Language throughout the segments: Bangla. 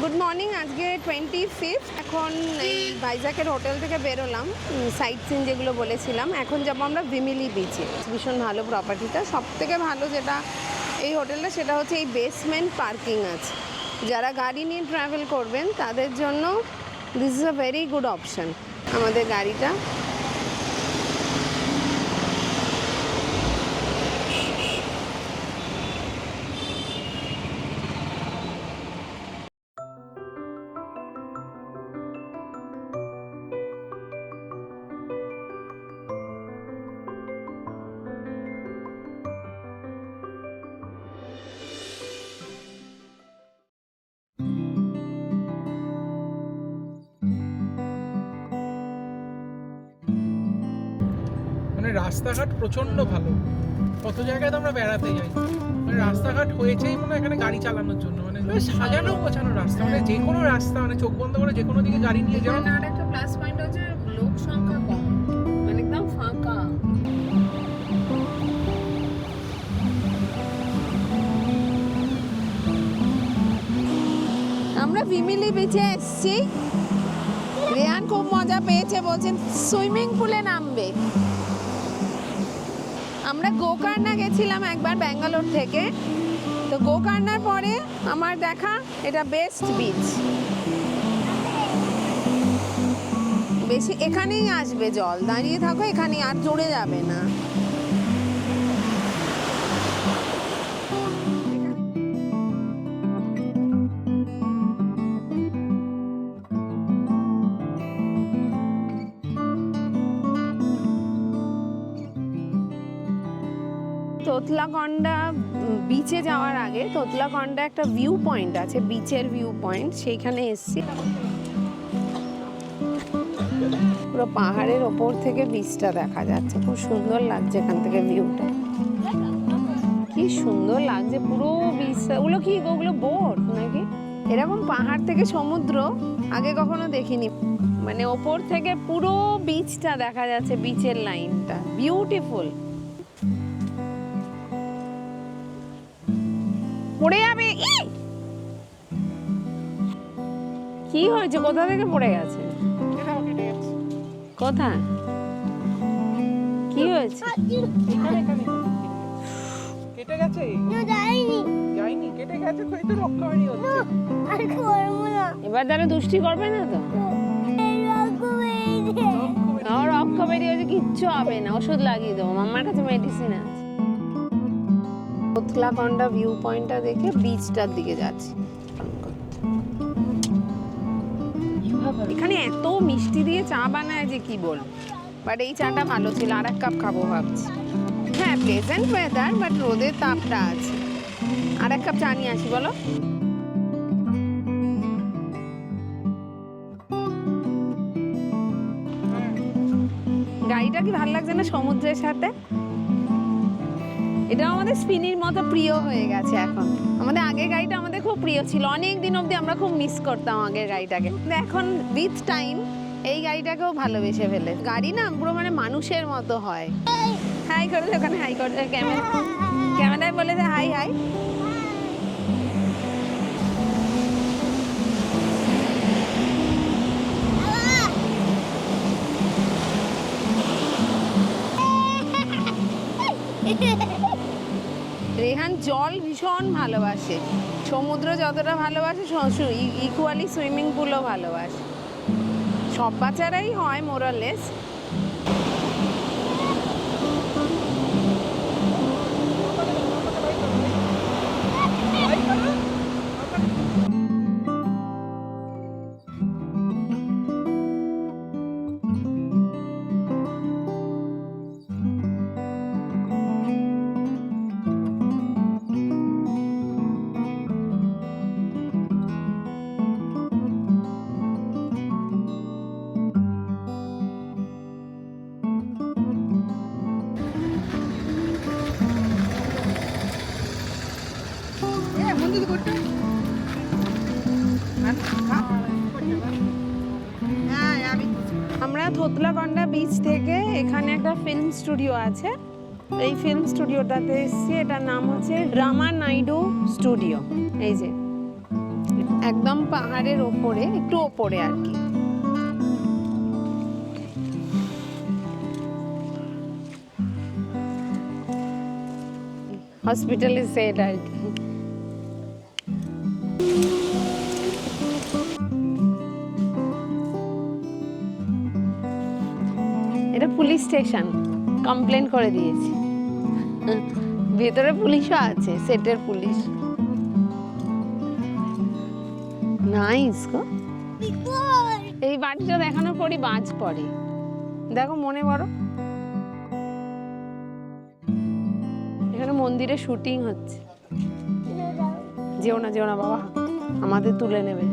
Good morning. আজকে 25 এখন এই ভাইজ্যাকের হোটেল থেকে বেরোলাম, সাইট সিন যেগুলো বলেছিলাম। এখন যাবো আমরা ভিমিলি বিচে। ভীষণ ভালো প্রপার্টিটা। সব থেকে ভালো যেটা এই হোটেলটা সেটা হচ্ছে এই বেসমেন্ট পার্কিং আছে। যারা গাড়ি নিয়ে ট্রাভেল করবেন তাদের জন্য this is a very good option. আমাদের গাড়িটা রাস্তাঘাট প্রচন্ড ভালো। কত জায়গায় তো আমরা বেড়াতে যাই, মানে রাস্তাঘাট হয়েছেই মনে হয় এখানে গাড়ি চালানোর জন্য, মানে সাজানো গোছানো রাস্তা, মানে যে কোনো রাস্তা, মানে চোখ বন্ধ করে যে কোনো দিকে গাড়ি নিয়ে যাওয়া। আর একটা প্লাস পয়েন্ট হচ্ছে লোক সংখ্যা কম, মানে একদম ফাঁকা। আমরা ভিমিলি বিচে এসেছি। রেহান খুব মজা পেয়েছে, বলছেন সুইমিং পুলে নামবে। আমরা গোকর্ণা গেছিলাম একবার ব্যাঙ্গালোর থেকে, তো গোকর্ণার পরে আমার দেখা এটা বেস্ট বিচ। বেশি এখানেই আসবে জল, দাঁড়িয়ে থাকো এখানেই, আর জোরে যাবে না। তোতলাকন্ডা বিচে যাওয়ার আগে তোতলাকন্ডা একটা ভিউ পয়েন্ট আছে, বিচের ভিউ পয়েন্ট, সেইখানে এসছি। পুরো পাহাড়ের ওপর থেকে বিচটা দেখা যাচ্ছে, খুব সুন্দর লাগছে এখান থেকে ভিউটা। কি সুন্দর লাগছে পুরো বিচটা। ওগুলো কি, ওগুলো বোট নাকি? এরকম পাহাড় থেকে সমুদ্র আগে কখনো দেখিনি, মানে ওপর থেকে পুরো বিচটা দেখা যাচ্ছে, বিচের লাইনটা বিউটিফুল। পড়ে যাবে। কি হয়েছে? কোথা থেকে পড়ে গেছে? কোথায়? কি হয়েছে? কেটে গেছে? যাইনি, কেটে গেছে, তো রক্তবাড়ি হচ্ছে। এবার তারা দুষ্টি করবে না তো? রক্ত বেরিয়ে হয়েছে, কিচ্ছু হবে না, ওষুধ লাগিয়ে দেবো, মাম্মার কাছে মেডিসিন আছে। তোতলাকন্ডা ভিউ পয়েন্টটা দেখে বিচটার দিকে যাচ্ছি। এখানে এত মিষ্টি দিয়ে চা বানায় যে কি বলবো, বাট এই চাটা ভালো ছিল, আর এক কাপ খাবো ভাবছি। হ্যাঁ, প্লেজেন্ট ওয়েদার, বাট রোদের তাপটা আছে। আর এক কাপ চা নিয়ে আসি, বলো। গাড়িটা কি ভালো লাগছে না সমুদ্রের সাথে? এটা আমাদের স্পিনির মতো প্রিয় হয়ে গেছে এখন। আমাদের আগের গাড়িটা আমাদের খুব প্রিয় ছিল, অনেক দিন অবধি আমরা খুব মিস করতাম আগের গাড়িটাকে। এখন উইথ টাইম এই গাড়িটাকেও ভালোবেসে ফেলে। গাড়ি না পুরো মানে মানুষের মতো হয়। হাই করে ওখানে, হাই করে ক্যামেরায় বলেছে হাই হাই। রেহান জল ভীষণ ভালোবাসে, সমুদ্র যতটা ভালোবাসে ইকুয়ালি সুইমিং পুলও ভালোবাসে। সব বাচ্চারাই হয় মোরালেস। আমরা তোতলাকন্ডা বিচ থেকে এখানে একটা ফিল্ম স্টুডিও আছে, এই ফিল্ম স্টুডিওটাতে এসেছি। এটার নাম হচ্ছে রামা নাইডু স্টুডিও। এই যে একদম পাহাড়ের ওপরে, একটু ওপরে আর কি। হসপিটালে সেট আর কি। এটা পুলিশ স্টেশন, কমপ্লেন করে দিয়েছি। ভেতরে পুলিশও আছে, সেটের পুলিশ। নাইস গো। এই বাড়িটা দেখানোর পরই বাজ পড়ে, দেখো মনে করো। এখানে মন্দিরে শুটিং হচ্ছে। যেও না যেও না বাবা, আমাদের তুলে নেবে।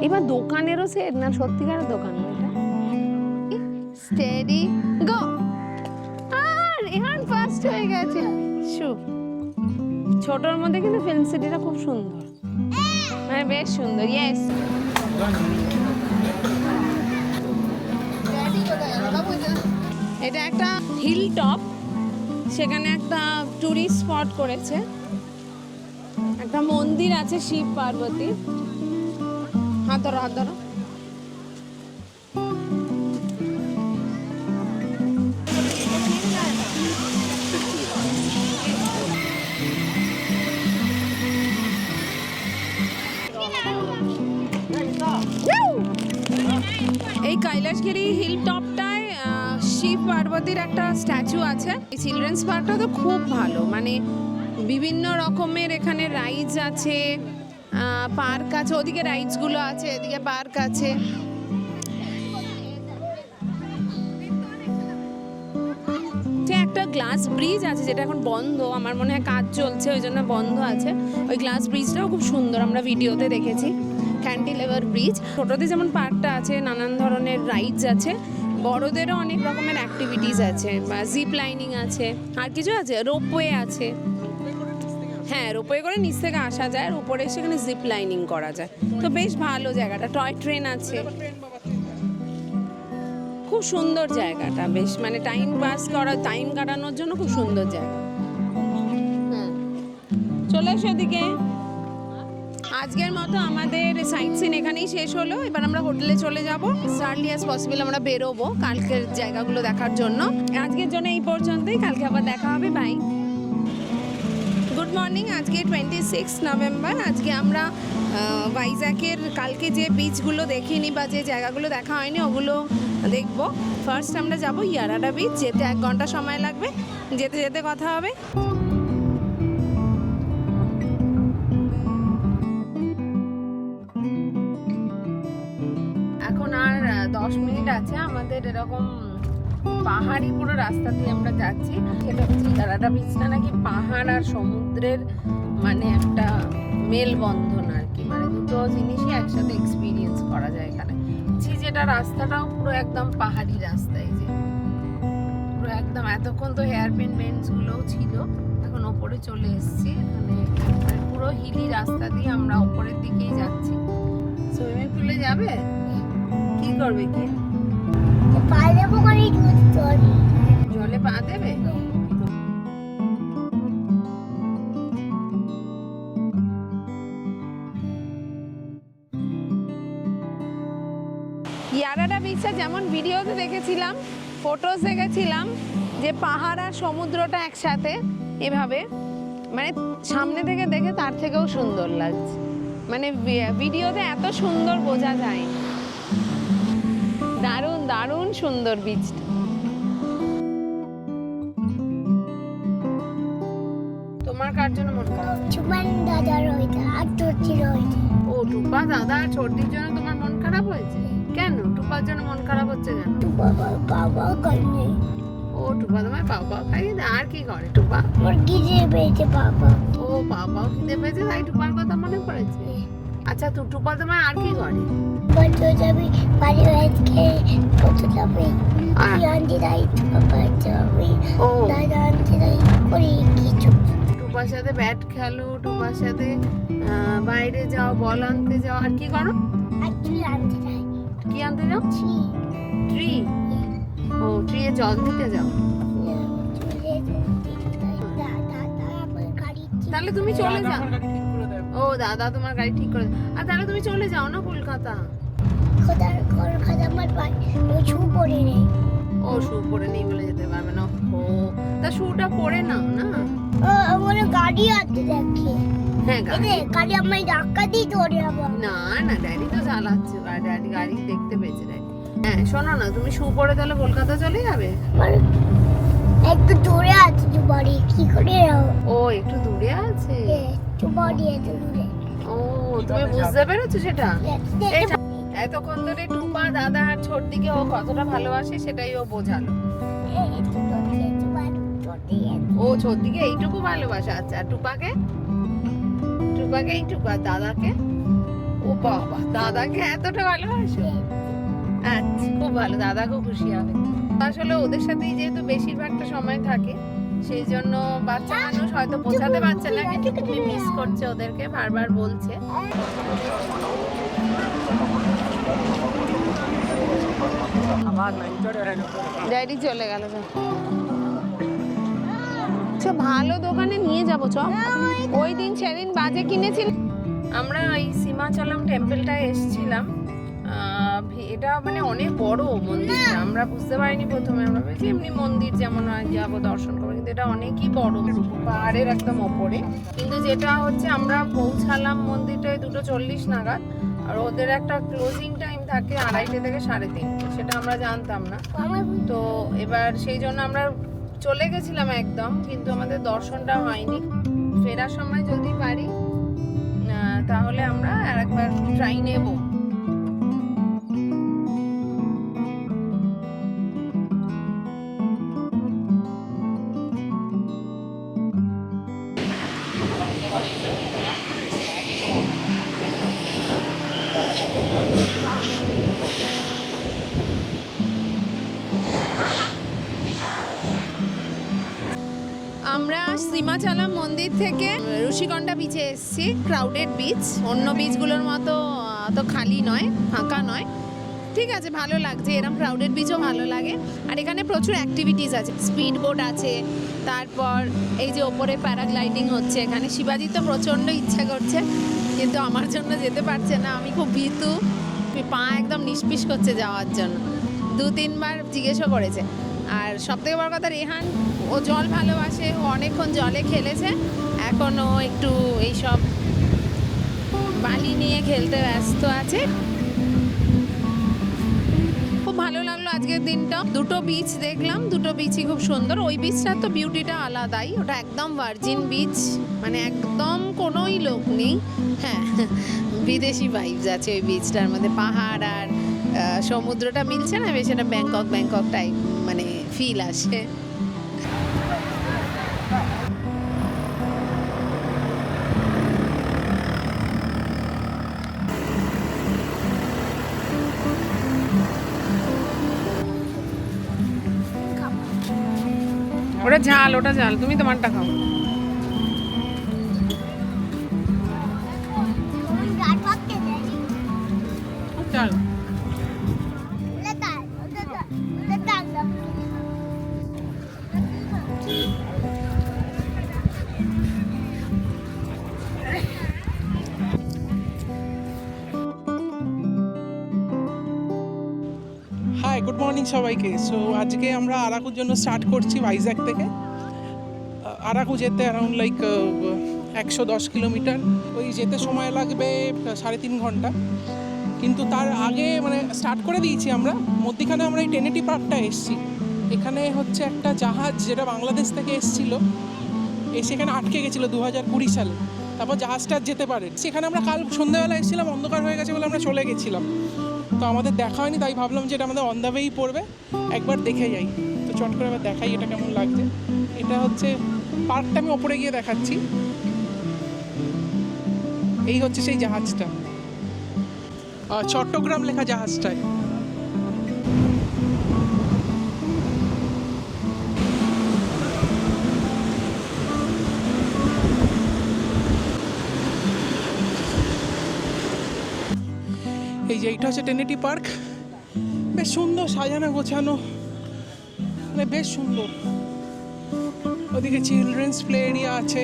এবার দোকানেরও সেট না, সত্যিকারের দোকান এটা। Steady go. আর এখান ফার্স্ট হয়ে গেছে। শু ছোটর মধ্যে কিন্তু ফিল্ম সিটিটা খুব সুন্দর, মানে বেশ সুন্দর। ইয়েস, এটা একটা হিল টপ, সেখানে একটা টুরিস্ট স্পট করেছে। একটা মন্দির আছে শিব পার্বতী। হাত ধরো হাত ধরো। এই কৈলাসগিরি হিল টপটায় শিব পার্বতীর একটা স্ট্যাচু আছে। এই চিলড্রেন্স পার্কটা তো খুব ভালো, মানে বিভিন্ন রকমের এখানে রাইডস আছে, পার্ক আছে। ওদিকে রাইডসগুলো আছে, এদিকে পার্ক আছে। একটা গ্লাস ব্রিজ আছে যেটা এখন বন্ধ, আমার মনে হয় কাজ চলছে ওই জন্য বন্ধ আছে। ওই গ্লাস ব্রিজটাও খুব সুন্দর, আমরা ভিডিওতে দেখেছি। ক্যান্টিলেভার ব্রিজ। ছোটদের যেমন পার্কটা আছে, নানান ধরনের রাইডস আছে, বড়দেরও অনেক রকমের অ্যাক্টিভিটিস আছে, বা জিপ লাইনিং আছে, আর কিছু আছে, রোপওয়ে আছে। হ্যাঁ, রোপওয়ে করে নিচ থেকে আসা যায়, আর উপরে সেখানে জিপ লাইনিং করা যায়। তো বেশ ভালো জায়গাটা। টয় ট্রেন আছে, খুব সুন্দর জায়গাটা। বেশ মানে টাইম পাস করা, টাইম কাটানোর জন্য খুব সুন্দর জায়গা। হ্যাঁ, চলে এসো এদিকে। আজকের মতো আমাদের সাইট সিন এখানেই শেষ হলো। এবার আমরা হোটেলে চলে যাব। আর্লি অ্যাজ পসিবল আমরা বেরোবো কালকের জায়গাগুলো দেখার জন্য। আজকের জন্য এই পর্যন্তই, কালকে আবার দেখা হবে। বাই। Good morning. আজকে 26 নভেম্বর। আজকে আমরা ভাইজ্যাকের কালকে যে বিচগুলো দেখিনি বা যে জায়গাগুলো দেখা হয়নি ওগুলো দেখবো। ফার্স্ট আমরা যাব ইয়ারাডা বিচ, যেতে 1 ঘন্টা সময় লাগবে। যেতে যেতে কথা হবে। এখন আর 10 মিনিট আছে আমাদের। এরকম পাহাড়ি পুরো রাস্তা দিয়ে আমরা যাচ্ছি। সেটা হচ্ছে ইয়ারাডা বিচটা নাকি পাহাড় আর সমুদ্রের মানে একটা মেলবন্ধন আর কি, মানে দুটো জিনিসই একসাথে এক্সপিরিয়েন্স করা যায় এখানে। যেটা রাস্তাটাও পুরো একদম পাহাড়ি রাস্তা। এই যে পুরো একদম, এতক্ষণ তো হেয়ারপিন বেঞ্চ গুলোও ছিল, এখন ওপরে চলে এসেছি। মানে পুরো হিলি রাস্তা দিয়ে আমরা ওপরের দিকেই যাচ্ছি। সুইমিং পুলে যাবে? কি করবে কি? জলে পা দেবে? ইয়ারাডা বিচটা যেমন ভিডিওতে দেখেছিলাম, ফটোস দেখেছিলাম, যে পাহাড় আর সমুদ্রটা একসাথে এভাবে, মানে সামনে থেকে দেখে তার থেকেও সুন্দর লাগছে। মানে ভিডিওতে এত সুন্দর বোঝা যায়। দারুণ দারুণ সুন্দর বিচটা। তোমার কার জন্য মন খারাপ? চুপান দাদা রয়েছে আর চটি রয়েছে। ও, টুপা দাদা আর ছোটির জন্য তোমার মন খারাপ হয়েছে? কেন টুপার জন্য মন খারাপ হচ্ছে কেন? বাবা করে। ও, টুপা তোমার বাবা খাই, আর কি করে টুপা? ওর খিদে পেয়েছে বাবা। ও, বাবাও খিদে পেয়েছে তাই টুপার কথা মনে পড়েছে। আচ্ছা, টুপা তোমার আর কি করে? বলতে যাবি বাড়ি আজকে কত যাবে আন্টি রাই বাবা যাবে। ও, দাদা আন্টি রাই করি কিছু। টুপার সাথে ব্যাট খেলো, টুপার সাথে বাইরে যাও, বল আনতে যাও, আর কি করো? অ্যাকচুয়ালি আন্টি রাই কি আনতে যাও? ট্রি। ও, ট্রি এ জল দিতে যাও। তাহলে তুমি চলে যাও। ও দাদা তোমার গাড়ি ঠিক করে, আর তাহলে তুমি চলে যাও না কলকাতা। কলকাতা আমার শু পরে নেই। ও শু পরে নেই বলে যেতে পারবে না। ও তা শুটা পরে নাও না। আমার গাড়ি আছে দেখে। হ্যাঁ গাড়ি আমায় ধাক্কা দিয়ে ধরে আবার। না না ড্যাডি তো চালাচ্ছে, ড্যাডি গাড়ি দেখতে পেয়েছে ড্যাডি। হ্যাঁ শোনো না, তুমি শু পরে তাহলে কলকাতা চলে যাবে? একটু দূরে আছে তো বাড়ি, কি করে যাও? ও একটু দূরে আছে। তো বাড়ি একটু দূরে। ও তুমি বুঝতে পেরেছো সেটা? এতক্ষণ ধরে টুপা দাদা আর ছোট দিকে ও কতটা ভালোবাসে সেটাই ও বোঝালো। ও ছোট দিকে এইটুকু ভালোবাসা। আচ্ছা আর টুপাকে? টুপাকে এইটুকু, আর দাদাকে? ও বাবা, দাদাকে এতটা ভালোবাসো? আচ্ছা খুব ভালো, দাদা খুব খুশি হবে। আসলে ওদের সাথেই যেহেতু বেশিরভাগটা সময় থাকে, সেই জন্য বাচ্চা মানুষ হয়তো বোঝাতে পারছে না, কিন্তু খুবই মিস করছে ওদেরকে, বারবার বলছে। ড্যাডি চলে গেল। ভালো দোকানে নিয়ে যাবো চ। ওই দিন সেদিন বাজে কিনেছিল। আমরা এই সীমাচলম টেম্পলটায় এসেছিলাম। এটা মানে অনেক বড় মন্দিরটা, আমরা বুঝতে পারিনি প্রথমে, আমরা ভেবেছি এমনি মন্দির যেমন হয় যাবো দর্শন করবো, কিন্তু এটা অনেকই বড়, পাহাড়ের একদম ওপরে। কিন্তু যেটা হচ্ছে আমরা পৌঁছালাম মন্দিরটায় 2:40 নাগাদ, আর ওদের একটা ক্লোজিং টাইম থাকে 2:30 থেকে 3:30, সেটা আমরা জানতাম না। তো এবার সেই জন্য আমরা চলে গেছিলাম একদম, কিন্তু আমাদের দর্শনটা হয়নি। ফেরার সময় যদি পারি তাহলে আমরা আরেকবার ট্রাই নেব। আমরা সীমাচলম মন্দির থেকে ঋষিকন্ডা বিচে এসেছি। ক্রাউডেড বিচ, অন্য বিচগুলোর মতো তো খালি নয়, ফাঁকা নয়, ঠিক আছে, ভালো লাগছে। এরকম ক্রাউডেড বিচও ভালো লাগে। আর এখানে প্রচুর অ্যাক্টিভিটিস আছে, স্পিড বোট আছে, তারপর এই যে ওপরে প্যারাগ্লাইডিং হচ্ছে। এখানে শিবাজি তো প্রচণ্ড ইচ্ছা করছে, কিন্তু আমার জন্য যেতে পারছে না, আমি খুব ভীতু, পা একদম নিষ্পিস করছে যাওয়ার জন্য। 2-3 বার জিজ্ঞেসও করেছে। আর সবথেকে বড় কথা, রেহান ও জল ভালোবাসে, ও অনেকক্ষণ জলে খেলেছে, এখন ও একটু এইসব বালি নিয়ে খেলতে ব্যস্ত আছে। খুব ভালো লাগলো আজকের দিনটা। 2টো বিচ দেখলাম, 2টো বিচই খুব সুন্দর। ওই বিচটার তো বিউটিটা আলাদাই, ওটা একদম ভার্জিন বিচ, মানে একদম কোনোই লোক নেই। হ্যাঁ বিদেশি ভাইবস আছে ওই বিচটার মধ্যে, পাহাড় আর সমুদ্রটা মিলছে না, বেশ একটা ব্যাংকক টাইপ মানে ফিল আসে। ওটা ঝাল, ওটা ঝাল, তুমি তোমারটা খাও। চল হাই, গুড মর্নিং সবাইকে। সো আজকে আমরা আরাকুর জন্য স্টার্ট করছি ভাইজ্যাক থেকে। আরাকু যেতে অ্যারাউন্ড লাইক 110 কিলোমিটার, ওই যেতে সময় লাগবে 3.5 ঘন্টা। কিন্তু তার আগে মানে স্টার্ট করে দিয়েছি আমরা। মধ্যিখানে আমরা এই টেনেটি পার্কটা এসেছি। এখানে হচ্ছে একটা জাহাজ যেটা বাংলাদেশ থেকে এসেছিলো, সেখানে আটকে গেছিলো 2020 সালে। তারপর জাহাজটা যেতে পারে। সেখানে আমরা কাল সন্ধ্যাবেলা এসেছিলাম, অন্ধকার হয়ে গেছে বলে আমরা চলে গেছিলাম। তো আমাদের দেখা হয়নি, তাই ভাবলাম যে এটা আমাদের অন দ্য ওয়েই পড়বে, একবার দেখে যাই। তো চট করে আবার দেখাই এটা কেমন লাগছে। এটা হচ্ছে পার্কটা, আমি ওপরে গিয়ে দেখাচ্ছি। এই হচ্ছে সেই জাহাজটা, চট্টগ্রাম লেখা জাহাজটায়। এই যে এইটা হচ্ছে টেনেটি পার্ক, বেশ সুন্দর সাজানো গোছানো, মানে বেশ সুন্দর। ওদিকে চিলড্রেন্স প্লে এরিয়া আছে,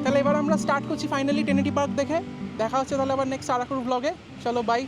তাহলে এবার আমরা স্টার্ট করছি ফাইনালি টেনেটি পার্ক দেখে। দেখা হচ্ছে তাহলে আবার নেক্সট আরাকুর ব্লগে। চলো বাই।